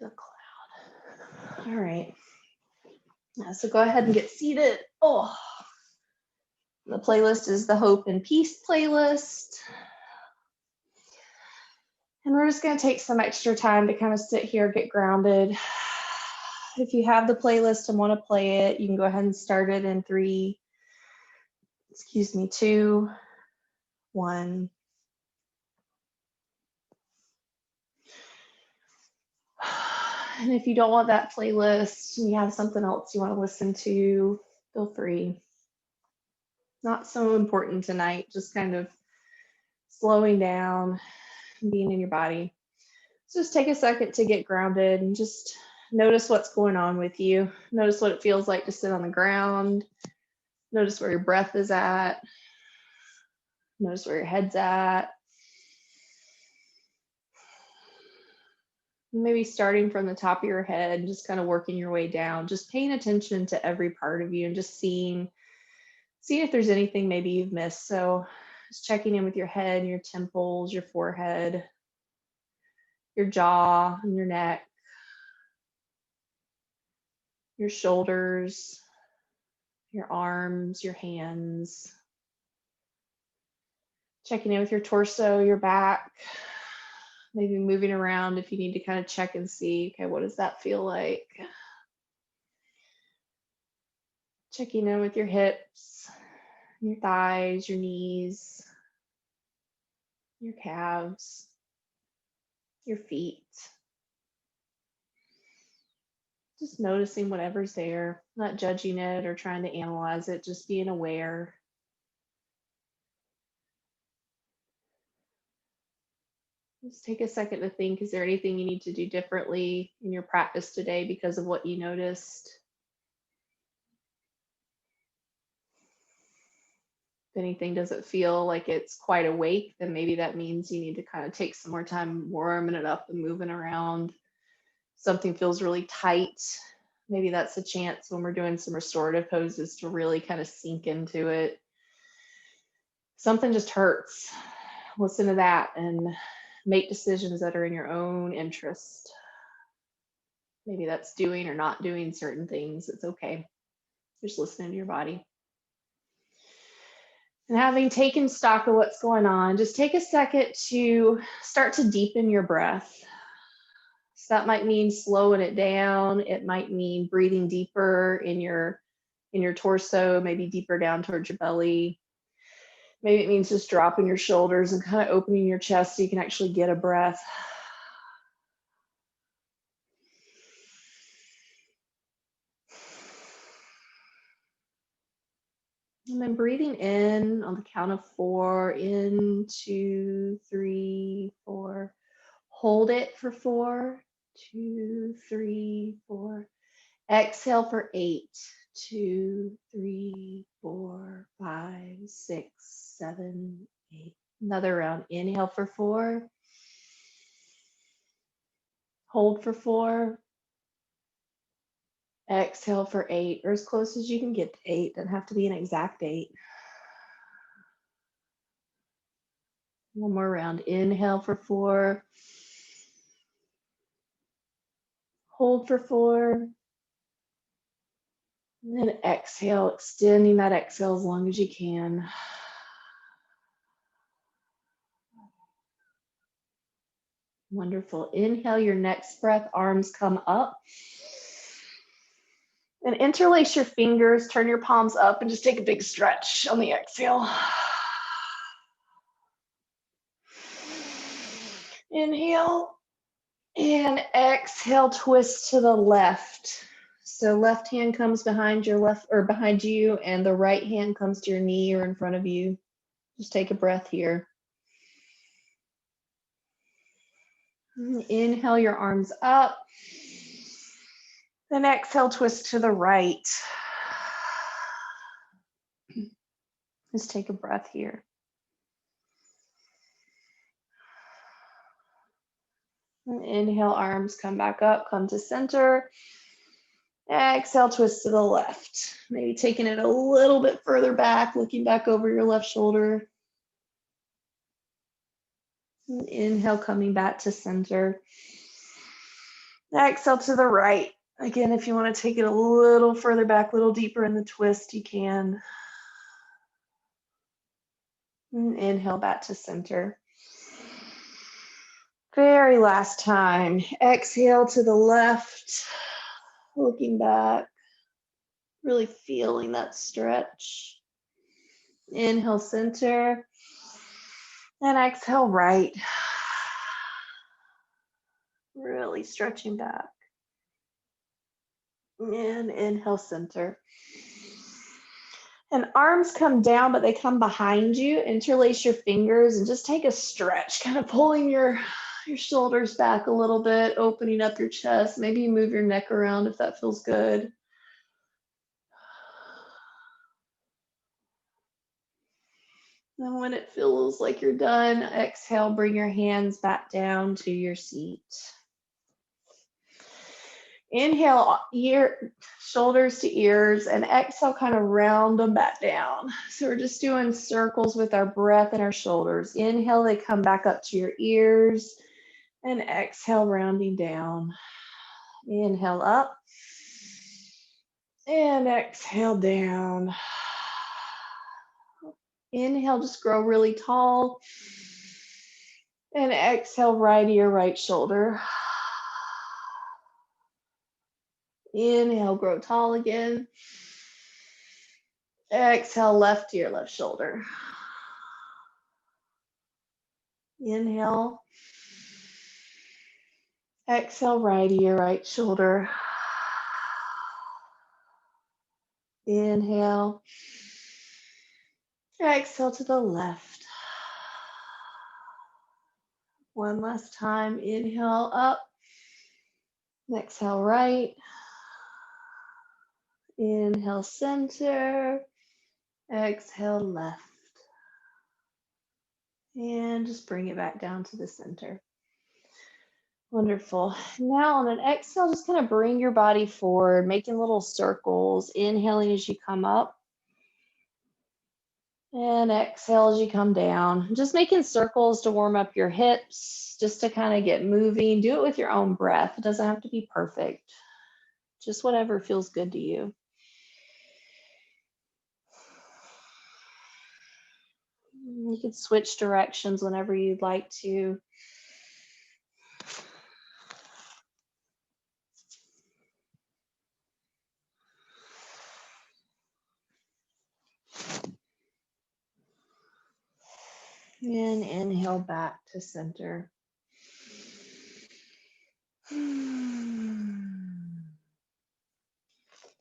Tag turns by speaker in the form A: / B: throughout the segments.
A: the cloud. All right. So go ahead and get seated. Oh, the playlist is the Hope and Peace playlist. And we're just going to take some extra time to kind of sit here, get grounded. If you have the playlist and want to play it, you can go ahead and start it in 3, 2, 1. And if you don't want that playlist and you have something else you want to listen to, feel free. Not so important tonight, just kind of slowing down, being in your body. So just take a second to get grounded and just notice what's going on with you. Notice what it feels like to sit on the ground. Notice where your breath is at. Notice where your head's at. Maybe starting from the top of your head, just kind of working your way down, just paying attention to every part of you and just seeing if there's anything maybe you've missed. So just checking in with your head, your temples, your forehead, your jaw, and your neck, your shoulders, your arms, your hands. Checking in with your torso, your back, maybe moving around if you need to kind of check and see, okay, what does that feel like? Checking in with your hips, your thighs, your knees, your calves, your feet. Just noticing whatever's there, not judging it or trying to analyze it, just being aware. Just take a second to think, is there anything you need to do differently in your practice today because of what you noticed? If anything doesn't feel like it's quite awake, then maybe that means you need to kind of take some more time warming it up and moving around. Something feels really tight. Maybe that's a chance when we're doing some restorative poses to really kind of sink into it. Something just hurts. Listen to that and make decisions that are in your own interest. Maybe that's doing or not doing certain things. It's okay. Just listening to your body. And having taken stock of what's going on, just take a second to start to deepen your breath. So that might mean slowing it down. It might mean breathing deeper in your torso, maybe deeper down towards your belly. Maybe it means just dropping your shoulders and kind of opening your chest so you can actually get a breath. And then breathing in on the count of 4, in, 2, 3, 4. Hold it for 4, 2, 3, 4. Exhale for 8, 2, 3, 4, 5, 6, 7, 8. Another round. Inhale for 4. Hold for 4. Exhale for 8, or as close as you can get to 8. Doesn't have to be an exact 8. One more round. Inhale for 4. Hold for 4. And then exhale, extending that exhale as long as you can. Wonderful. Inhale your next breath, arms come up. And interlace your fingers, turn your palms up, and just take a big stretch on the exhale. Inhale and exhale, twist to the left. So left hand comes behind behind you, and the right hand comes to your knee or in front of you. Just take a breath here. Inhale your arms up. Then exhale, twist to the right. Just take a breath here. And inhale, arms come back up, come to center. Exhale, twist to the left. Maybe taking it a little bit further back, looking back over your left shoulder. And inhale, coming back to center. Exhale to the right. Again, if you want to take it a little further back, a little deeper in the twist, you can. And inhale back to center. Very last time. Exhale to the left, looking back, really feeling that stretch. Inhale, center. And exhale, right. Really stretching back. And inhale, center. And arms come down, but they come behind you. Interlace your fingers and just take a stretch, kind of pulling your shoulders back a little bit, opening up your chest. Maybe you move your neck around if that feels good. And when it feels like you're done, exhale, bring your hands back down to your seat. Inhale, shoulders to ears, and exhale, kind of round them back down. So we're just doing circles with our breath and our shoulders. Inhale, they come back up to your ears, and exhale, rounding down. Inhale up, and exhale down. Inhale, just grow really tall, and exhale, right ear, right shoulder. Inhale, grow tall again. Exhale, left ear, left shoulder. Inhale. Exhale, right ear, right shoulder. Inhale. Exhale to the left. One last time. Inhale up. Exhale, right. Inhale, center. Exhale, left. And just bring it back down to the center. Wonderful. Now on an exhale, just kind of bring your body forward, making little circles, inhaling as you come up. And exhale as you come down. Just making circles to warm up your hips, just to kind of get moving. Do it with your own breath. It doesn't have to be perfect. Just whatever feels good to you. You can switch directions whenever you'd like to. And inhale back to center.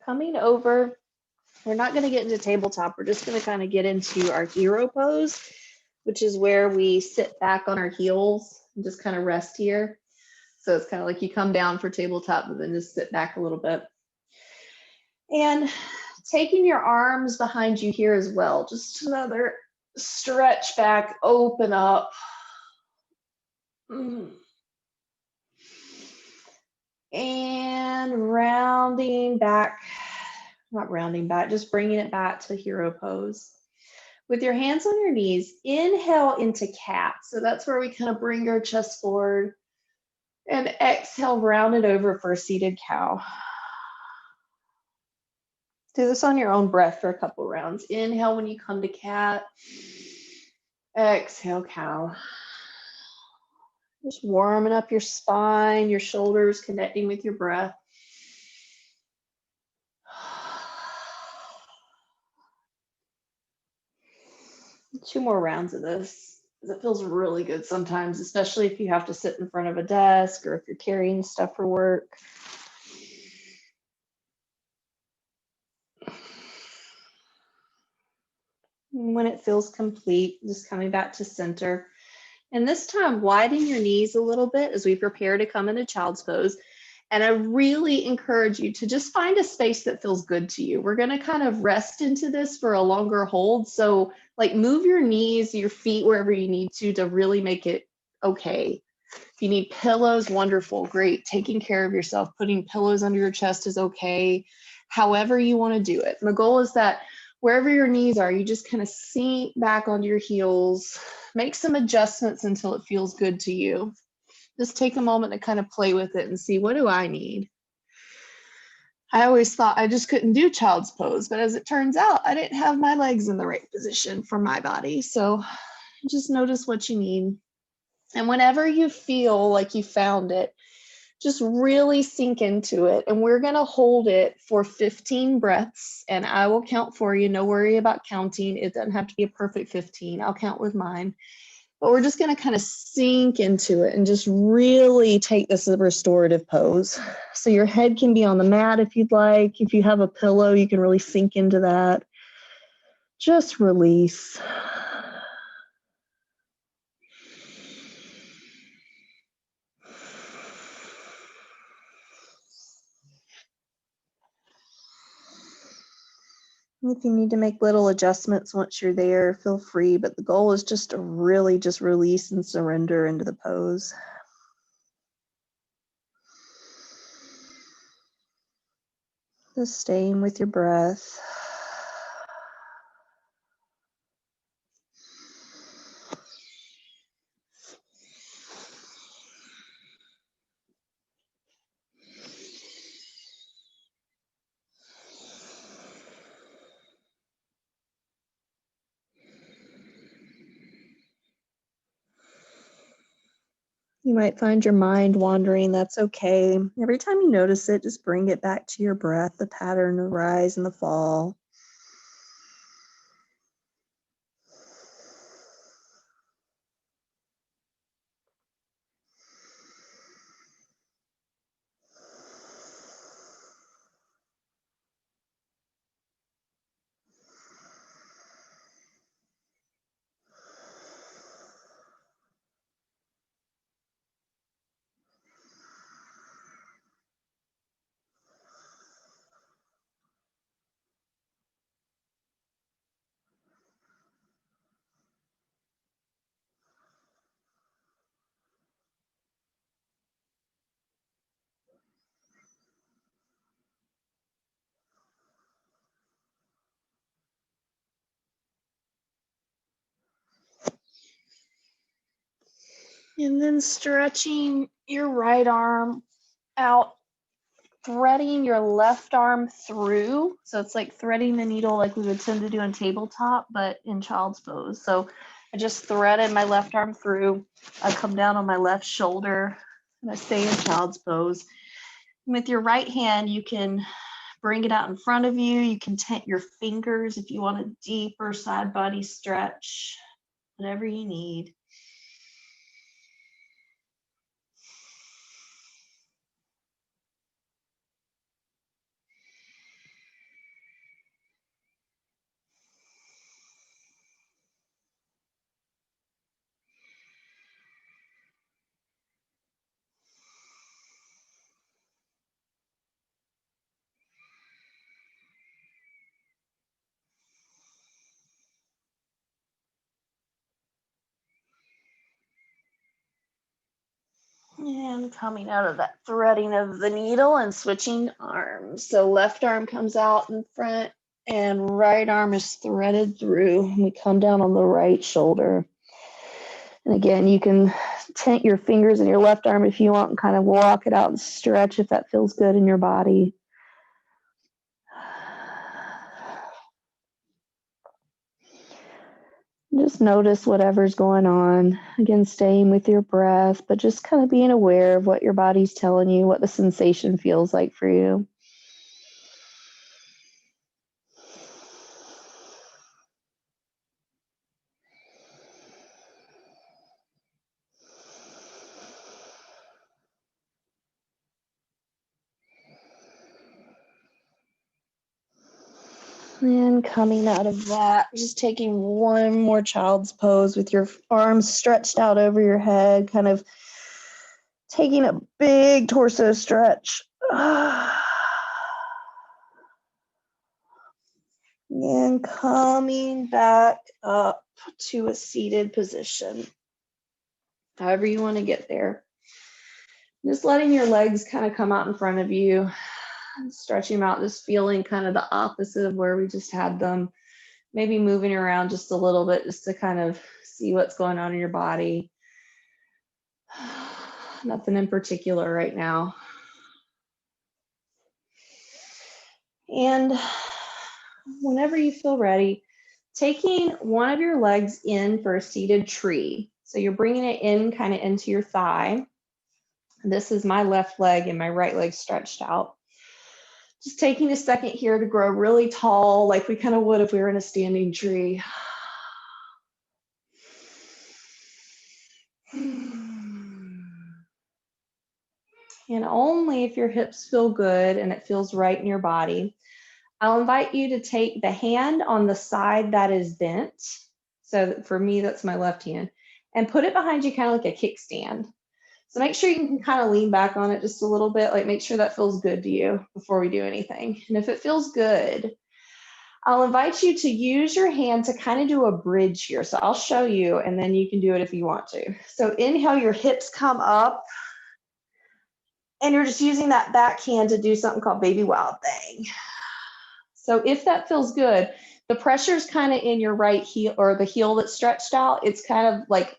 A: Coming over, we're not going to get into tabletop. We're just going to kind of get into our hero pose, which is where we sit back on our heels and just kind of rest here. So it's kind of like you come down for tabletop, but then just sit back a little bit. And taking your arms behind you here as well. Just another stretch back, open up. And rounding back, not rounding back, just bringing it back to hero pose. With your hands on your knees, inhale into cat. So that's where we kind of bring our chest forward. And exhale, round it over for a seated cow. Do this on your own breath for a couple rounds. Inhale when you come to cat. Exhale, cow. Just warming up your spine, your shoulders, connecting with your breath. Two more rounds of this. It feels really good sometimes, especially if you have to sit in front of a desk or if you're carrying stuff for work. When it feels complete, just coming back to center. And this time, widen your knees a little bit as we prepare to come into child's pose. And I really encourage you to just find a space that feels good to you. We're going to kind of rest into this for a longer hold. So like move your knees, your feet, wherever you need to really make it okay. If you need pillows, wonderful, great. Taking care of yourself, putting pillows under your chest is okay. However you want to do it. And the goal is that wherever your knees are, you just kind of sink back onto your heels, make some adjustments until it feels good to you. Just take a moment to kind of play with it and see, what do I need? I always thought I just couldn't do child's pose, but as it turns out, I didn't have my legs in the right position for my body. So just notice what you need. And whenever you feel like you found it, just really sink into it. And we're going to hold it for 15 breaths, and I will count for you. No worry about counting. It doesn't have to be a perfect 15. I'll count with mine. But we're just going to kind of sink into it and just really take this as a restorative pose. So your head can be on the mat if you'd like. If you have a pillow, you can really sink into that. Just release. If you need to make little adjustments once you're there, feel free, but the goal is just to really just release and surrender into the pose. Just staying with your breath. You might find your mind wandering. That's okay. Every time you notice it, just bring it back to your breath, the pattern, the rise and the fall. And then stretching your right arm out, threading your left arm through. So it's like threading the needle like we would tend to do in tabletop, but in child's pose. So I just threaded my left arm through. I come down on my left shoulder and I stay in child's pose. And with your right hand, you can bring it out in front of you. You can tent your fingers if you want a deeper side body stretch, whatever you need. And coming out of that threading of the needle and switching arms. So left arm comes out in front and right arm is threaded through. We come down on the right shoulder. And again, you can tent your fingers in your left arm if you want and kind of walk it out and stretch if that feels good in your body. Just notice whatever's going on. Again, staying with your breath, but just kind of being aware of what your body's telling you, what the sensation feels like for you. And coming out of that, just taking one more child's pose with your arms stretched out over your head, kind of taking a big torso stretch. And coming back up to a seated position, however you want to get there. Just letting your legs kind of come out in front of you, stretching them out, just feeling kind of the opposite of where we just had them. Maybe moving around just a little bit just to kind of see what's going on in your body. Nothing in particular right now. And whenever you feel ready, taking one of your legs in for a seated tree. So you're bringing it in kind of into your thigh. This is my left leg and my right leg stretched out. Just taking a second here to grow really tall, like we kind of would if we were in a standing tree. And only if your hips feel good and it feels right in your body, I'll invite you to take the hand on the side that is bent. So for me, that's my left hand, and put it behind you kind of like a kickstand. So make sure you can kind of lean back on it just a little bit, like make sure that feels good to you before we do anything. And if it feels good, I'll invite you to use your hand to kind of do a bridge here. So I'll show you, and then you can do it if you want to. So inhale, your hips come up, and you're just using that back hand to do something called baby wild thing. So if that feels good, the pressure's kind of in your right heel, or the heel that's stretched out. It's kind of like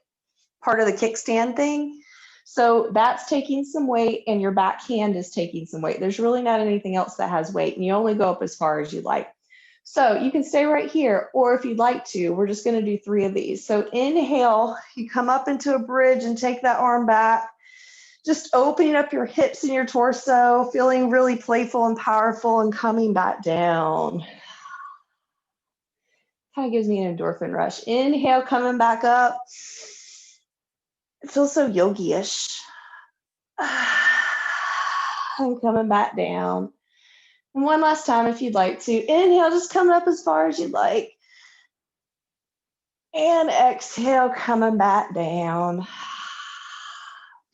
A: part of the kickstand thing. So that's taking some weight, and your back hand is taking some weight. There's really not anything else that has weight, and you only go up as far as you like. So you can stay right here, or if you'd like to, we're just going to do 3 of these. So inhale, you come up into a bridge and take that arm back, just opening up your hips and your torso, feeling really playful and powerful, and coming back down. Kind of gives me an endorphin rush. Inhale, coming back up. It feels so yogi-ish. And coming back down. And one last time if you'd like to. Inhale, just coming up as far as you'd like. And exhale, coming back down.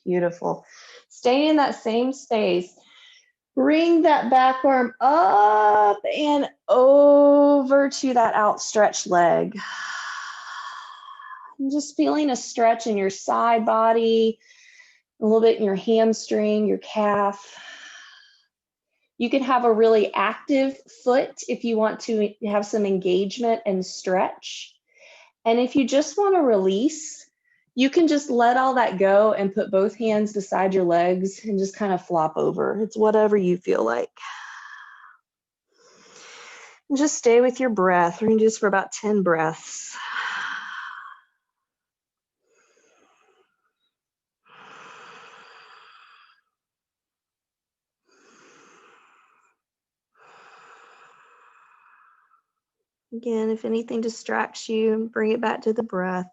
A: Beautiful. Stay in that same space. Bring that back arm up and over to that outstretched leg. I'm just feeling a stretch in your side body, a little bit in your hamstring, your calf. You can have a really active foot if you want to have some engagement and stretch. And if you just want to release, you can just let all that go and put both hands beside your legs and just kind of flop over. It's whatever you feel like. And just stay with your breath. We're going to do this for about 10 breaths. Again, if anything distracts you, bring it back to the breath.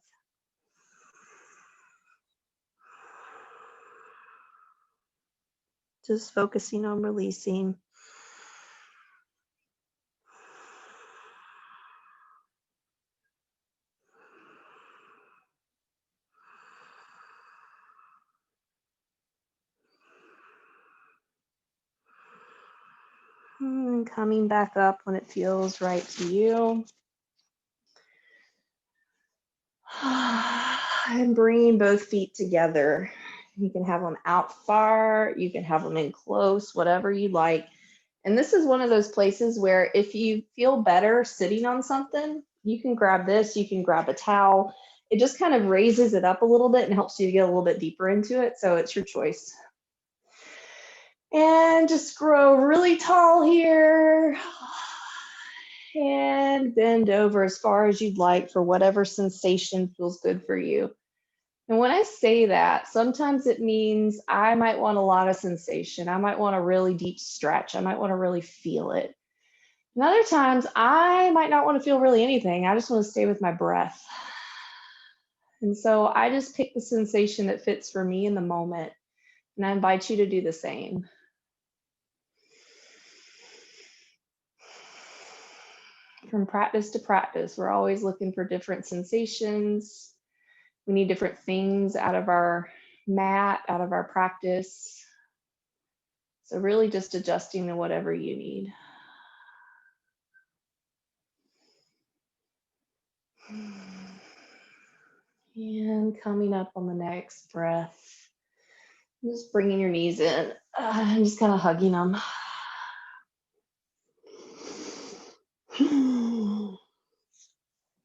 A: Just focusing on releasing. And coming back up when it feels right to you. And bringing both feet together. You can have them out far, you can have them in close, whatever you like. And this is one of those places where if you feel better sitting on something, you can grab this, you can grab a towel. It just kind of raises it up a little bit and helps you to get a little bit deeper into it. So it's your choice. And just grow really tall here. And bend over as far as you'd like for whatever sensation feels good for you. And when I say that, sometimes it means I might want a lot of sensation. I might want a really deep stretch. I might want to really feel it. And other times I might not want to feel really anything. I just want to stay with my breath. And so I just pick the sensation that fits for me in the moment. And I invite you to do the same. From practice to practice, we're always looking for different sensations. We need different things out of our mat, out of our practice. So really just adjusting to whatever you need. And coming up on the next breath, just bringing your knees in and just kind of hugging them.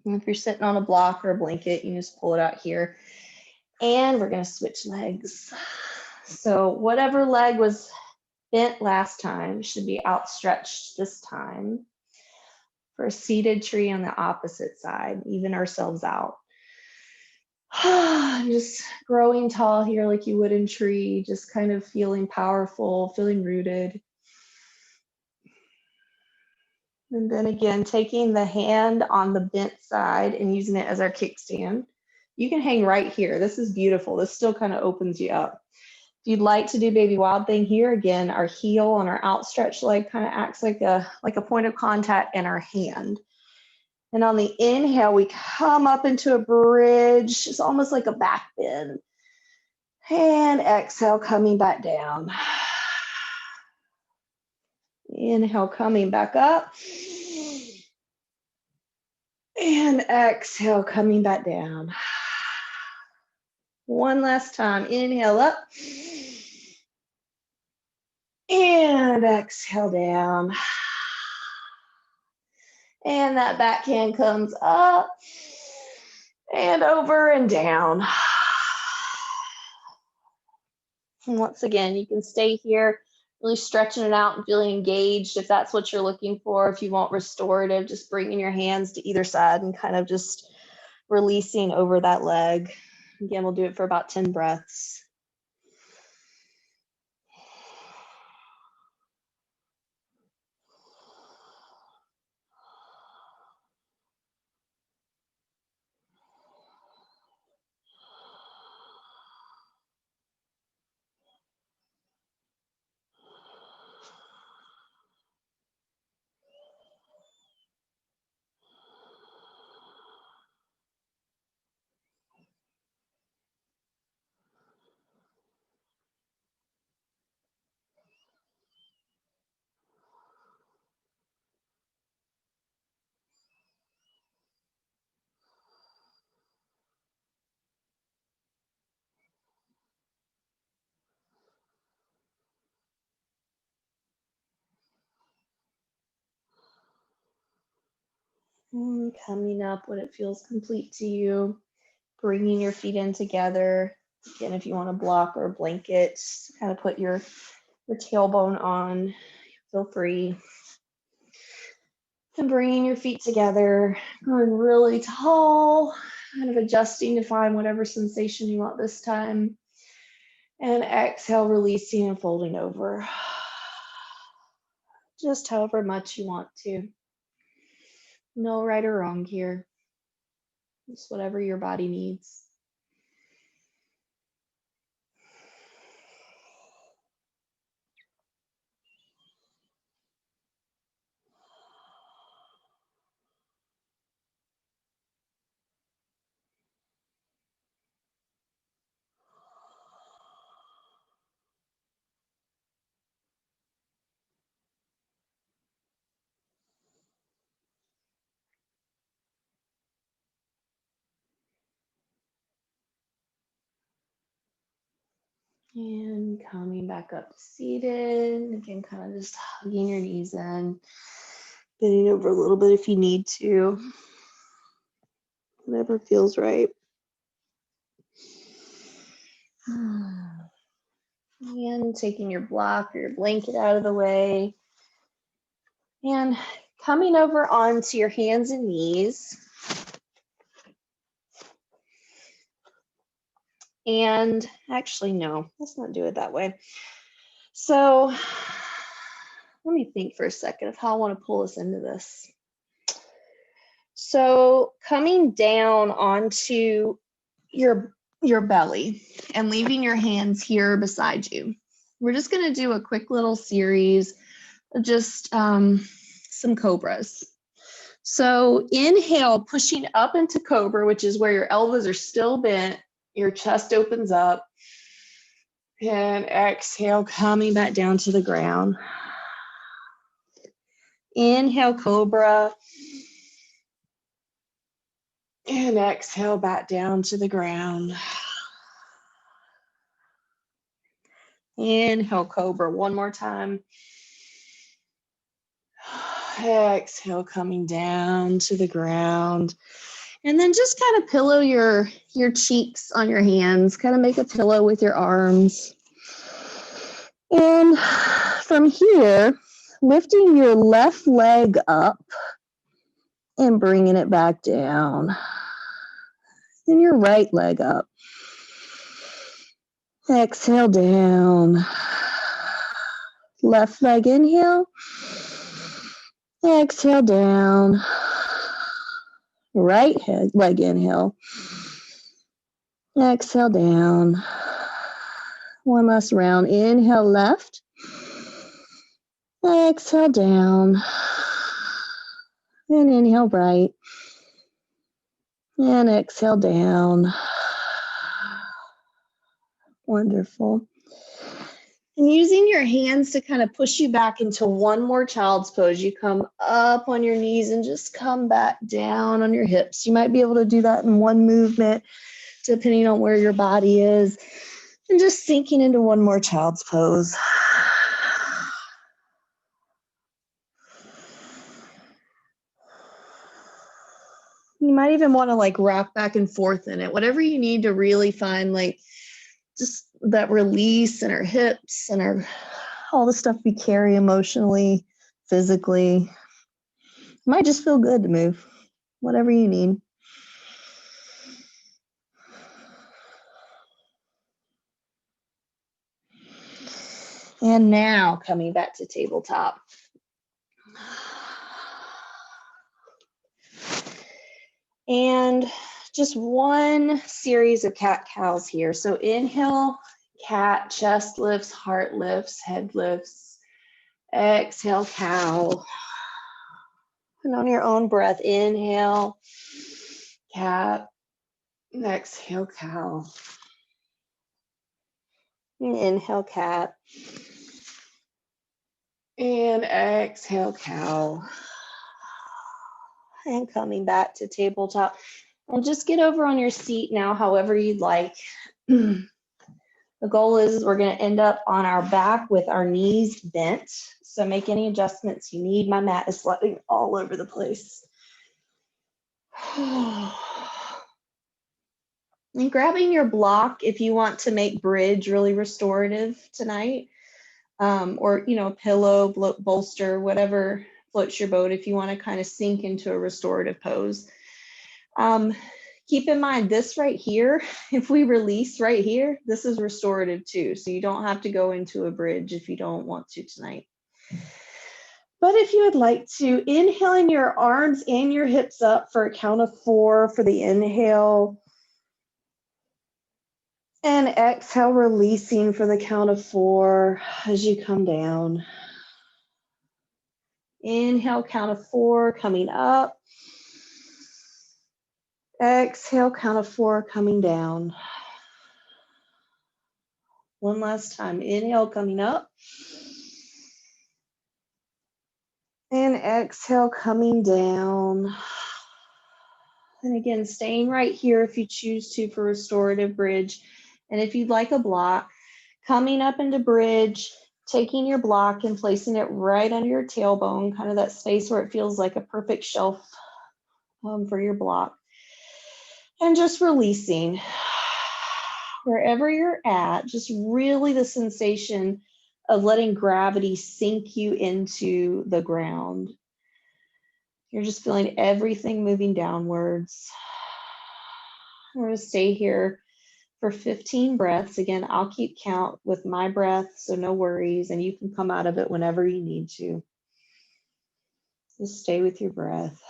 A: And if you're sitting on a block or a blanket, you just pull it out here. And we're going to switch legs. So whatever leg was bent last time should be outstretched this time. For a seated tree on the opposite side, even ourselves out. Just growing tall here like you would in tree, just kind of feeling powerful, feeling rooted. And then again, taking the hand on the bent side and using it as our kickstand. You can hang right here. This is beautiful. This still kind of opens you up. If you'd like to do baby wild thing here, again, our heel on our outstretched leg kind of acts like a point of contact in our hand. And on the inhale, we come up into a bridge. It's almost like a back bend. And exhale, coming back down. Inhale, coming back up. And exhale, coming back down. One last time. Inhale up. And exhale down. And that backhand comes up and over and down. And once again, you can stay here, really stretching it out and feeling engaged if that's what you're looking for. If you want restorative, just bringing your hands to either side and kind of just releasing over that leg. Again, we'll do it for about 10 breaths. And coming up when it feels complete to you, bringing your feet in together. Again, if you want a block or a blanket, just kind of put your tailbone on, feel free. And bringing your feet together, going really tall, kind of adjusting to find whatever sensation you want this time. And exhale, releasing and folding over. Just however much you want to. No right or wrong here. Just whatever your body needs. And coming back up to seated. Again, kind of just hugging your knees in. Bending over a little bit if you need to. Whatever feels right. And taking your block or your blanket out of the way. And coming over onto your hands and knees. And actually, no, let's not do it that way. So let me think for a second of how I want to pull us into this. So coming down onto your belly and leaving your hands here beside you. We're just going to do a quick little series of just some cobras. So inhale, pushing up into cobra, which is where your elbows are still bent, your chest opens up, and exhale, coming back down to the ground. Inhale, cobra. And exhale back down to the ground. Inhale, cobra. One more time. Exhale, coming down to the ground. And then just kind of pillow your cheeks on your hands. Kind of make a pillow with your arms.
B: And from here, lifting your left leg up and bringing it back down. Then your right leg up. Exhale down. Left leg inhale. Exhale down. Right leg inhale. Exhale down. One last round. Inhale left. Exhale down. And inhale right. And exhale down. Wonderful. And using your hands to kind of push you back into one more child's pose. You come up on your knees and just come back down on your hips. You might be able to do that in one movement, depending on where your body is. And just sinking into one more child's pose. You might even want to like rock back and forth in it, whatever you need to really find like just that release in our hips and all the stuff we carry emotionally, physically. It might just feel good to move, whatever you need. And now coming back to tabletop. And just one series of cat-cows here. So inhale, cat, chest lifts, heart lifts, head lifts. Exhale, cow. And on your own breath, inhale, cat. Exhale, cow. And inhale, cat. And exhale, cow. And coming back to tabletop. And just get over on your seat now, however you'd like. The goal is we're going to end up on our back with our knees bent. So make any adjustments you need. My mat is sliding all over the place. And grabbing your block if you want to make bridge really restorative tonight. Or, a pillow, bolster, whatever floats your boat if you want to kind of sink into a restorative pose. Keep in mind this right here, if we release right here, this is restorative too. So you don't have to go into a bridge if you don't want to tonight. But if you would like to, inhaling your arms and your hips up for a count of 4 for the inhale. And exhale, releasing for the count of 4 as you come down. Inhale, count of 4, coming up. Exhale, count of 4, coming down. One last time. Inhale, coming up. And exhale, coming down. And again, staying right here if you choose to for restorative bridge. And if you'd like a block, coming up into bridge, taking your block and placing it right under your tailbone, kind of that space where it feels like a perfect shelf for your block. And just releasing. Wherever you're at, just really the sensation of letting gravity sink you into the ground. You're just feeling everything moving downwards. We're going to stay here for 15 breaths. Again, I'll keep count with my breath, so no worries, and you can come out of it whenever you need to. Just stay with your breath.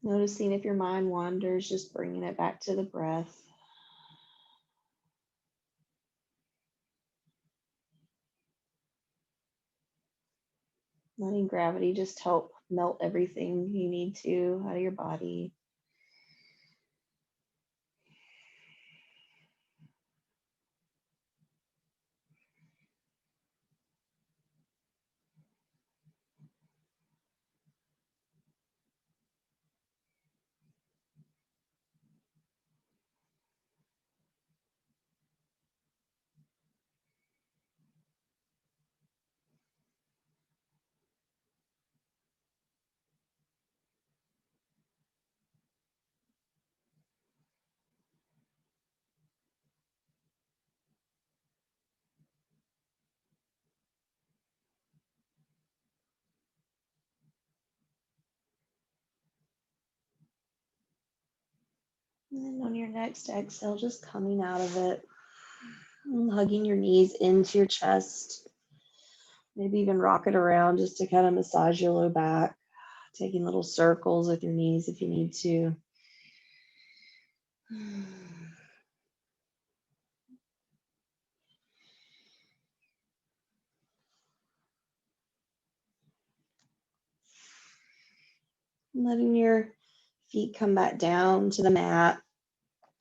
B: Noticing if your mind wanders, just bringing it back to the breath. Letting gravity just help melt everything you need to out of your body. And then on your next exhale, just coming out of it, and hugging your knees into your chest. Maybe even rock it around just to kind of massage your low back, taking little circles with your knees if you need to. Letting your feet come back down to the mat.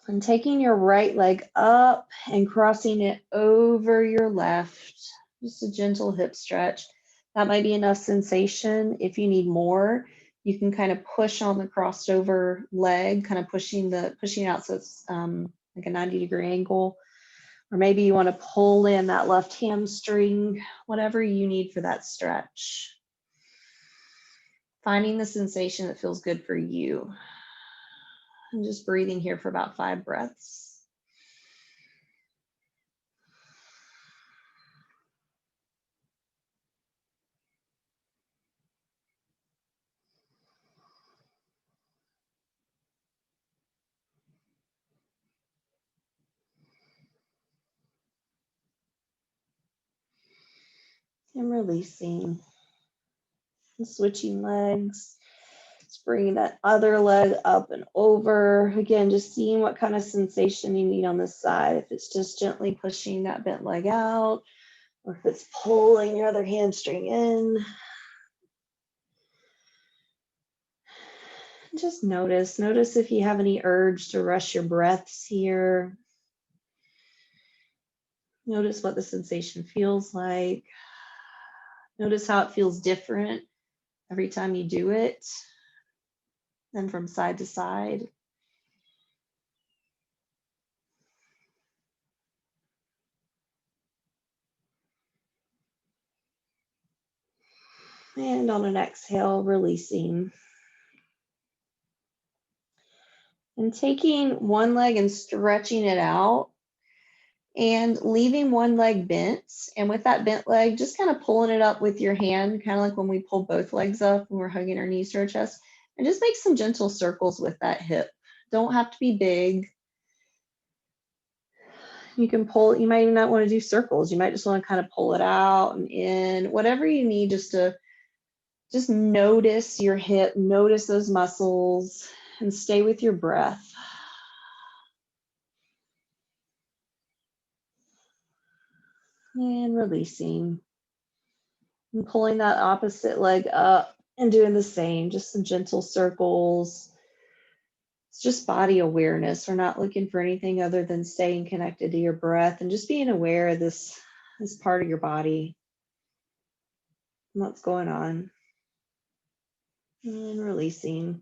B: And taking your right leg up and crossing it over your left. Just a gentle hip stretch. That might be enough sensation. If you need more, you can kind of push on the crossed over leg, kind of pushing out so it's like a 90-degree angle. Or maybe you want to pull in that left hamstring, whatever you need for that stretch. Finding the sensation that feels good for you. And just breathing here for about 5 breaths. And releasing. And switching legs. Just bringing that other leg up and over. Again, just seeing what kind of sensation you need on this side. If it's just gently pushing that bent leg out, or if it's pulling your other hamstring in. Just notice if you have any urge to rush your breaths here. Notice what the sensation feels like. Notice how it feels different every time you do it, and from side to side. And on an exhale, releasing. And taking one leg and stretching it out and leaving one leg bent. And with that bent leg, just kind of pulling it up with your hand, kind of like when we pull both legs up when we're hugging our knees to our chest. And just make some gentle circles with that hip. Don't have to be big. You can pull, you might not want to do circles. You might just want to kind of pull it out and in, whatever you need, just to just notice your hip, notice those muscles, and stay with your breath. And releasing. And pulling that opposite leg up and doing the same, just some gentle circles. It's just body awareness. We're not looking for anything other than staying connected to your breath and just being aware of this part of your body and what's going on. And releasing.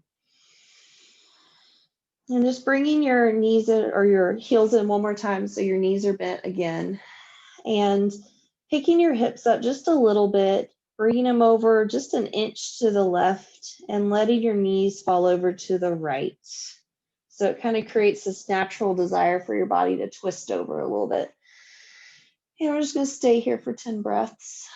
B: And just bringing your knees in, or your heels in one more time so your knees are bent again. And picking your hips up just a little bit, bringing them over just an inch to the left and letting your knees fall over to the right. So it kind of creates this natural desire for your body to twist over a little bit. And we're just going to stay here for 10 breaths.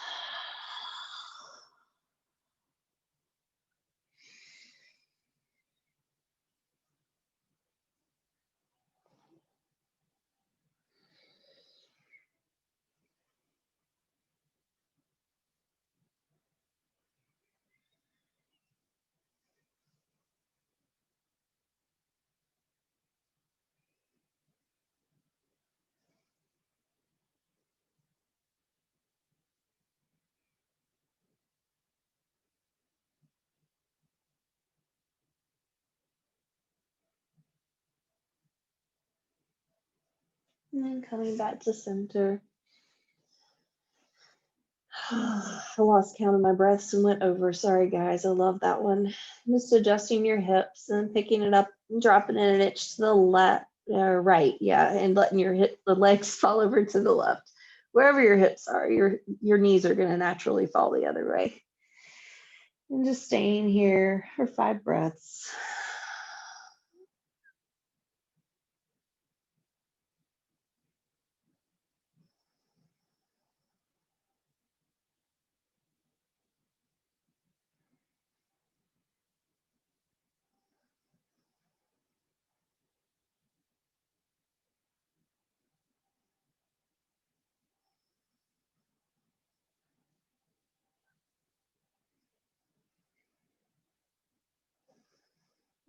B: And then coming back to center. I lost count of my breaths and went over. Sorry, guys. I love that one. Just adjusting your hips and picking it up and dropping it an inch to the left, right, yeah, and letting the legs fall over to the left. Wherever your hips are, your knees are going to naturally fall the other way. And just staying here for 5 breaths.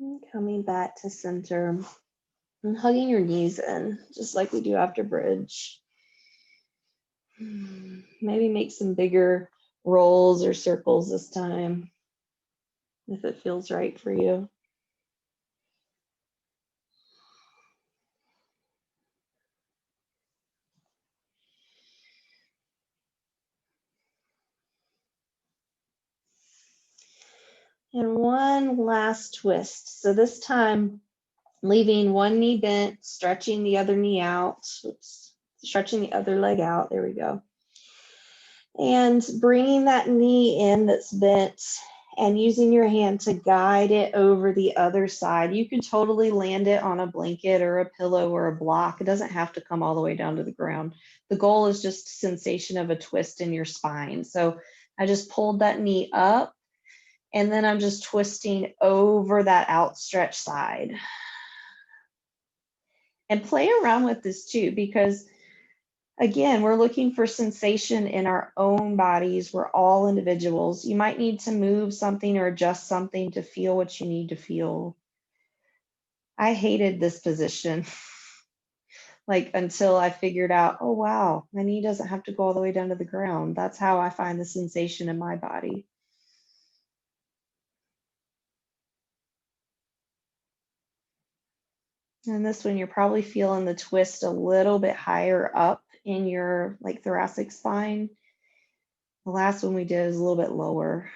B: And coming back to center and hugging your knees in, just like we do after bridge. Maybe make some bigger rolls or circles this time, if it feels right for you. And one last twist. So this time, leaving one knee bent, stretching the other knee out. Oops. Stretching the other leg out. There we go. And bringing that knee in that's bent and using your hand to guide it over the other side. You can totally land it on a blanket or a pillow or a block. It doesn't have to come all the way down to the ground. The goal is just sensation of a twist in your spine. So I just pulled that knee up, and then I'm just twisting over that outstretched side. And play around with this too, because again, we're looking for sensation in our own bodies. We're all individuals. You might need to move something or adjust something to feel what you need to feel. I hated this position like until I figured out, oh wow, my knee doesn't have to go all the way down to the ground. That's how I find the sensation in my body. And this one, you're probably feeling the twist a little bit higher up in your like thoracic spine. The last one we did is a little bit lower.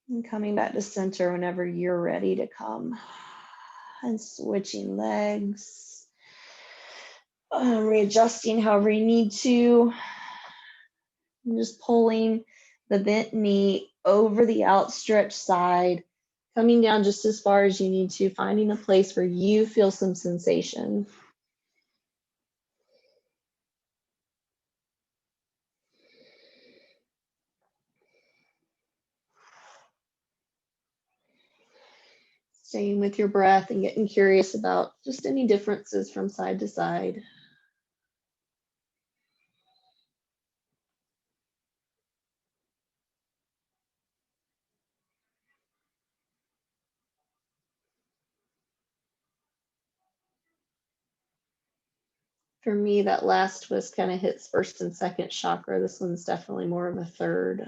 B: And coming back to center whenever you're ready to come. And switching legs. Readjusting however you need to. And just pulling the bent knee over the outstretched side, coming down just as far as you need to, finding a place where you feel some sensation. Staying with your breath and getting curious about just any differences from side to side. For me, that last twist kind of hits first and second chakra. This one's definitely more of a third.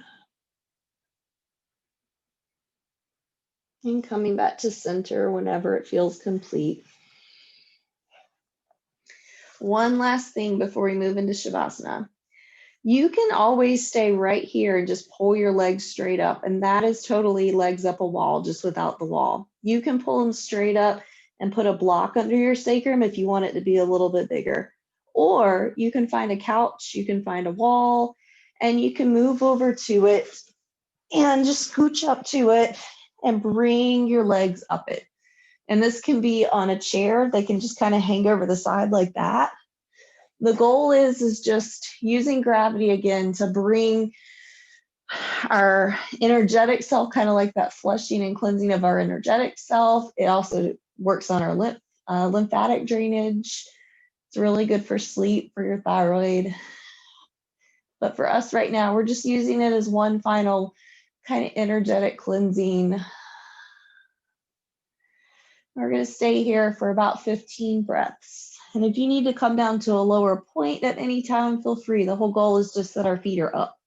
B: And coming back to center whenever it feels complete. One last thing before we move into Shavasana. You can always stay right here and just pull your legs straight up. And that is totally legs up a wall, just without the wall. You can pull them straight up and put a block under your sacrum if you want it to be a little bit bigger. Or you can find a couch, you can find a wall, and you can move over to it and just scooch up to it and bring your legs up it. And this can be on a chair. They can just kind of hang over the side like that. The goal is just using gravity again to bring our energetic self, kind of like that flushing and cleansing of our energetic self. It also works on our lymphatic drainage. It's really good for sleep, for your thyroid. But for us right now, we're just using it as one final kind of energetic cleansing. We're going to stay here for about 15 breaths. And if you need to come down to a lower point at any time, feel free. The whole goal is just that our feet are up.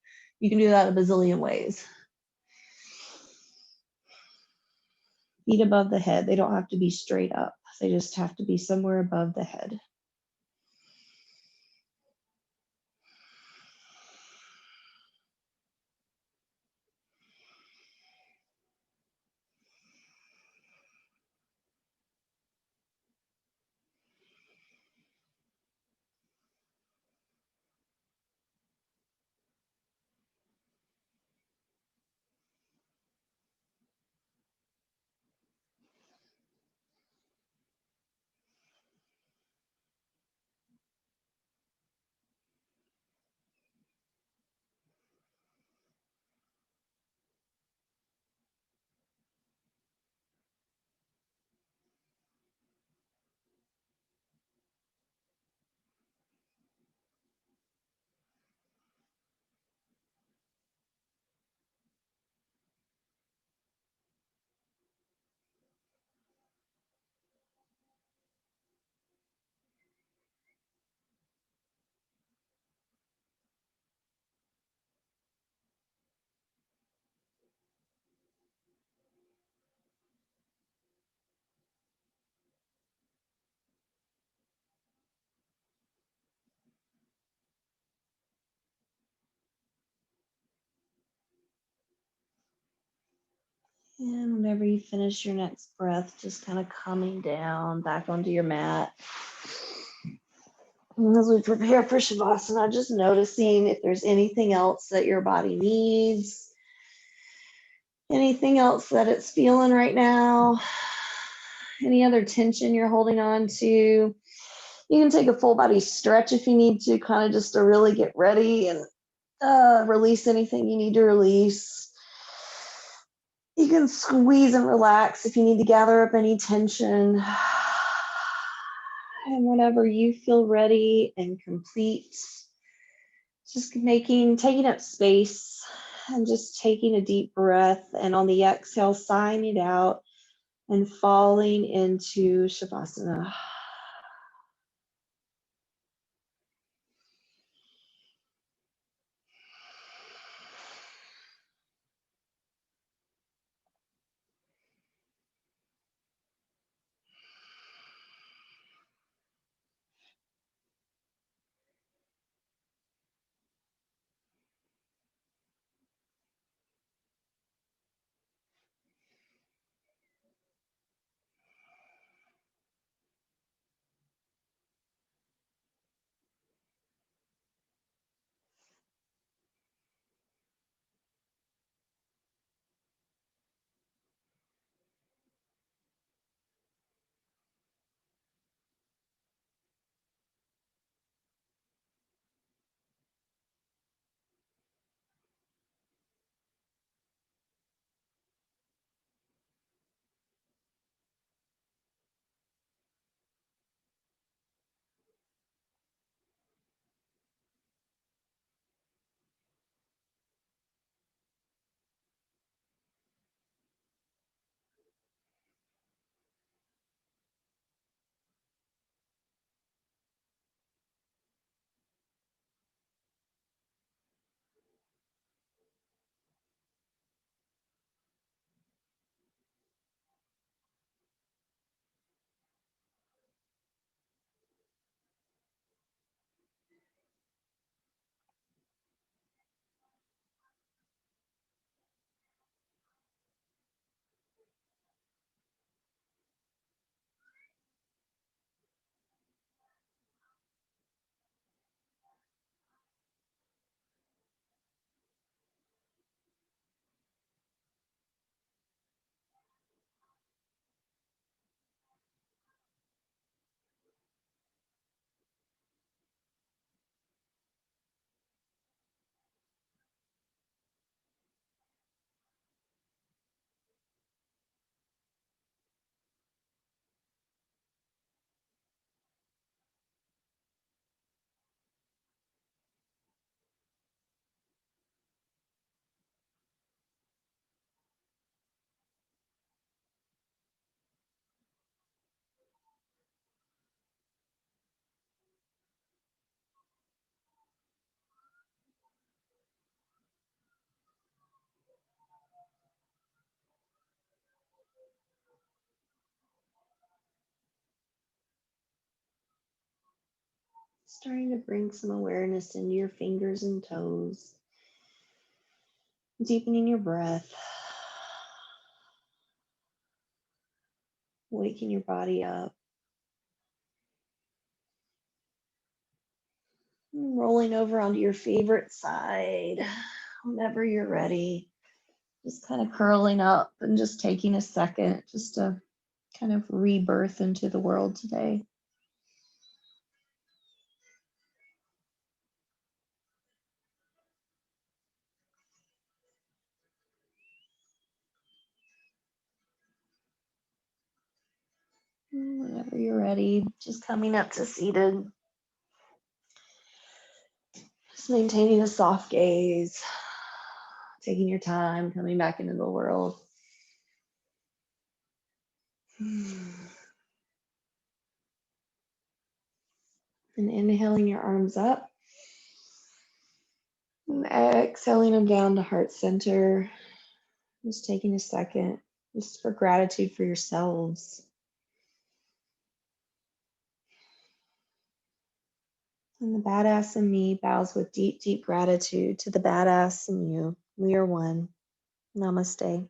B: You can do that a bazillion ways. feet above the head. They don't have to be straight up. They just have to be somewhere above the head. And whenever you finish your next breath, just kind of coming down back onto your mat. And as we prepare for Shavasana, just noticing if there's anything else that your body needs, anything else that it's feeling right now, any other tension you're holding on to. You can take a full body stretch if you need to, kind of just to really get ready and release anything you need to release. You can squeeze and relax if you need to gather up any tension. And whenever you feel ready and complete, just taking up space and just taking a deep breath. And on the exhale, sighing it out and falling into Shavasana. Starting to bring some awareness into your fingers and toes. Deepening your breath. Waking your body up. And rolling over onto your favorite side whenever you're ready. Just kind of curling up and just taking a second just to kind of rebirth into the world today. Whenever you're ready, just coming up to seated. Just maintaining a soft gaze, taking your time, coming back into the world. And inhaling your arms up. And exhaling them down to heart center. Just taking a second just for gratitude for yourselves. And the badass in me bows with deep, deep gratitude to the badass in you. We are one. Namaste.